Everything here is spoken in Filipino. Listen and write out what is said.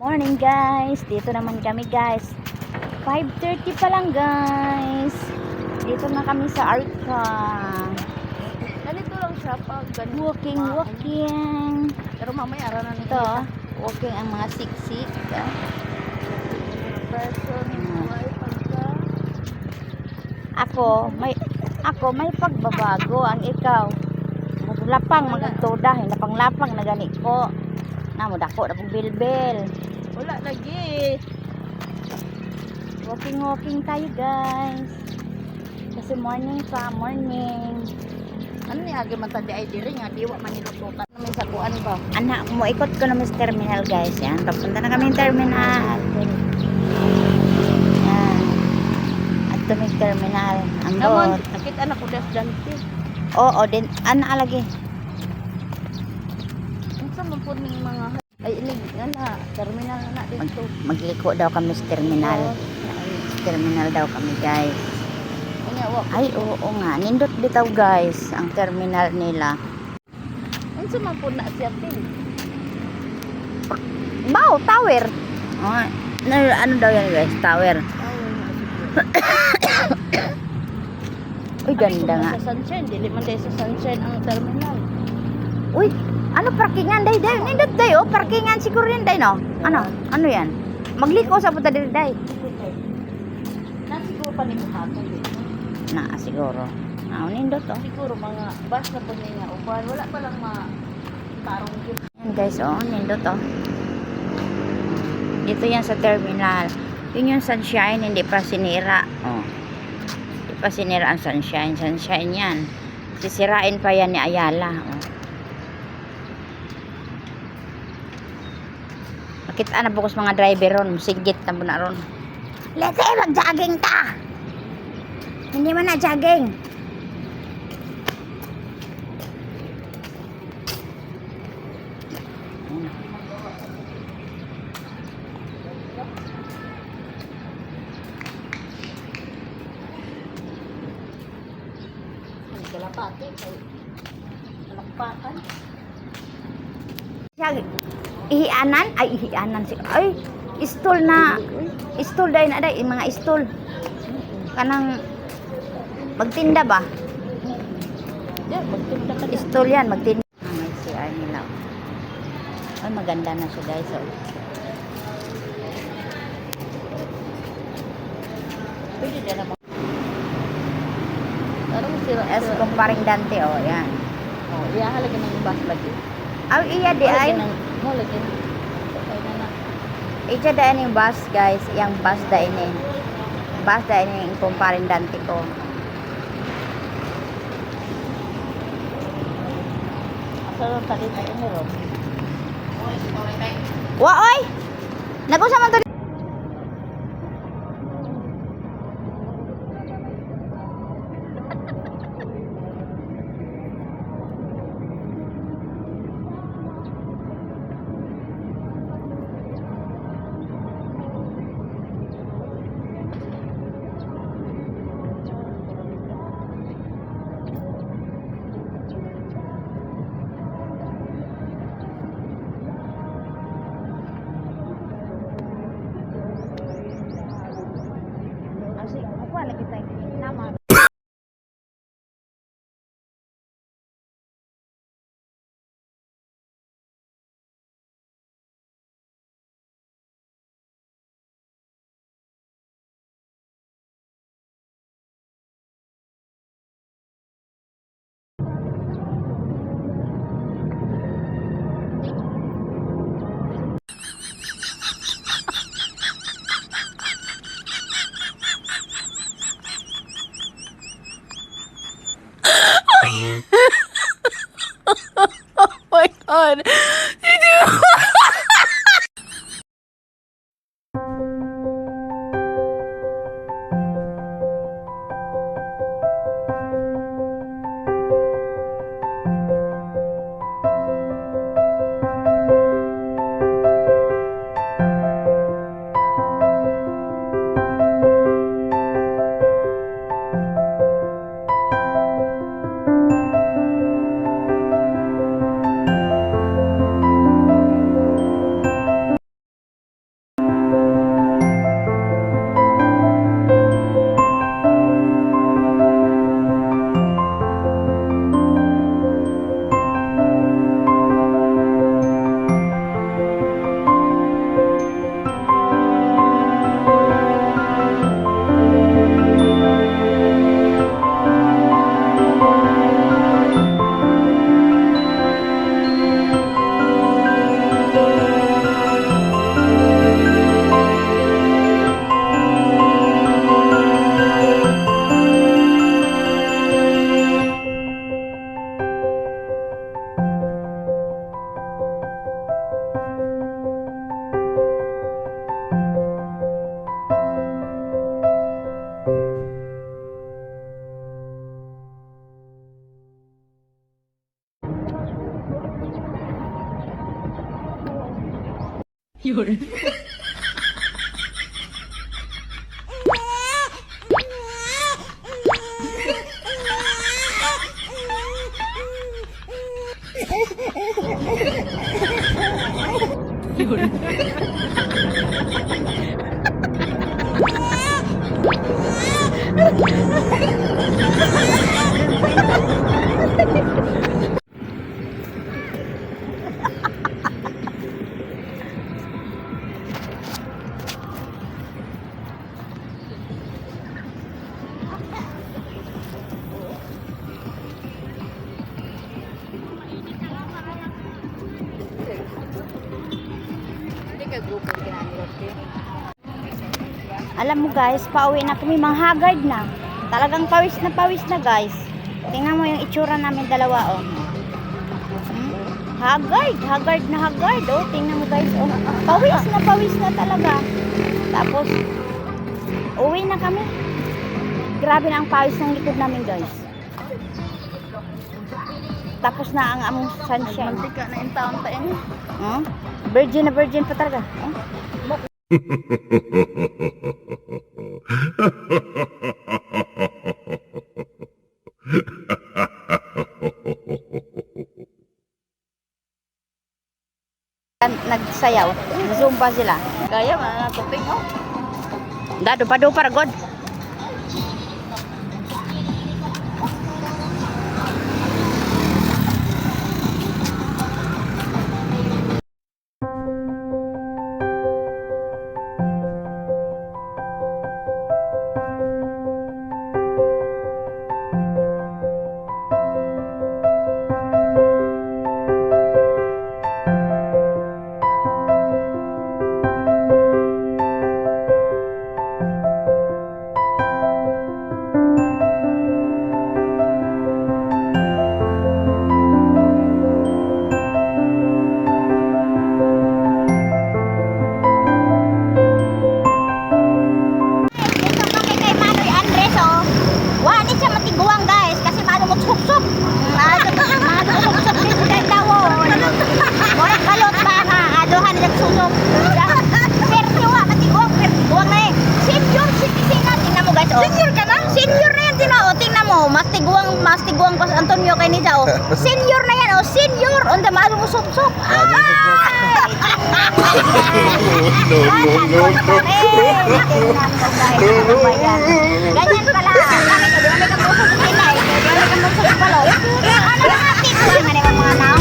Morning guys, dito naman kami guys. 5:30 pa lang guys. Dito na kami sa Arca. Ganito lang siya pag ganito. Walking. Pero mamaya araw na Ito, walking ang mga siksik. person why pagka Ako may pagbabago ang ikaw. Lapang magagtoda, lapang na gani ko. Namo dako na pong bilbil. wala lagi. Walking tayo guys. Kasi morning. Ano ni agi man tadi ay diri nga diwa man nilututan na may sakuan ba? Anak mo, ikot ko na mas terminal guys. Yan, papunta na kami terminal. Yan. At tumig terminal. Namon, Ambot. nakita na ko das dante. Oo, din. Ana lagi. Unsa man pud ning mga ay ini ana terminal na dito. Magliko daw kami sa terminal. Sa terminal daw kami guys. Unya wa. Ay, oo nga. Nindot bitaw guys ang terminal nila. Unsa man pud na siya tin? Wow, tower. Oh, ano daw yan guys? Tower. Uy, ganda nga. Sa Sunshine, dili man dahil sa Sunshine ang terminal. Uy, ano parkingan day? Nindot day oh, parkingan siguro yan day no? Ano yan? Magliko sa punta diri day. Nasiguro pa ni Buhaton dito. Na siguro. Nindot oh. Siguro mga bus na po niya uban. Wala pa lang tarong yun. Yan guys oh, nindot oh. Dito yan sa terminal. Yun yung Sunshine, hindi pa sinira. Oh. Hindi pa sinira ang Sunshine. Sunshine yan. Sisirain pa yan ni Ayala. Oh. Makita na bukas mga driver ron. Sigit na po na ron. Lete, mag-jogging ta! Hindi mo na jogging. Kalapati. Kalakpakan. Ihianan ay istol dahil na dahil mga istol kanang magtinda ba Yeah, magtinda ka. istol yan magtinda may CR nila ay maganda na siya guys oh. Pwede din naman. Tarong sira. Kumparing Dante oh yan Oh, iya halaga ng bus lagi. ay iya di ay Mo lagi na. Ay na na. iya da yung bus guys yung bus da ini yung kumparing Dante ko Asal tadi tayo ni Rom. wa oy nagusa man to. Hindi ka grupo ginamit. Alam mo guys, pauwi na kami, mga haggard na. Talagang pawis na guys. Tingnan mo yung itsura namin dalawa, oh. Haggard na haggard, oh. Tingnan mo guys, oh. Pawis na talaga. Tapos, uwi na kami. Grabe na ang pawis ng likod namin guys. Tapos na ang among sunshine. Mantika na yung taon pa yun. Oh? Virgin na virgin pa talaga. Oh? Nagsayaw. Zumba sila. Kaya man na tuping oh. Dado pa do para god. Senior ka na? Senior na yan, tingnan mo. Mas tiguang pa sa Antonio kay Nida, oh. Senior na yan, oh. Senior. Onda maalo mo sup-sup. Ganyan pala. Kami ka, di ba may kapuso sa kinay? Di ba may kapuso sa palo? Ano na natin? Ano na mga nao?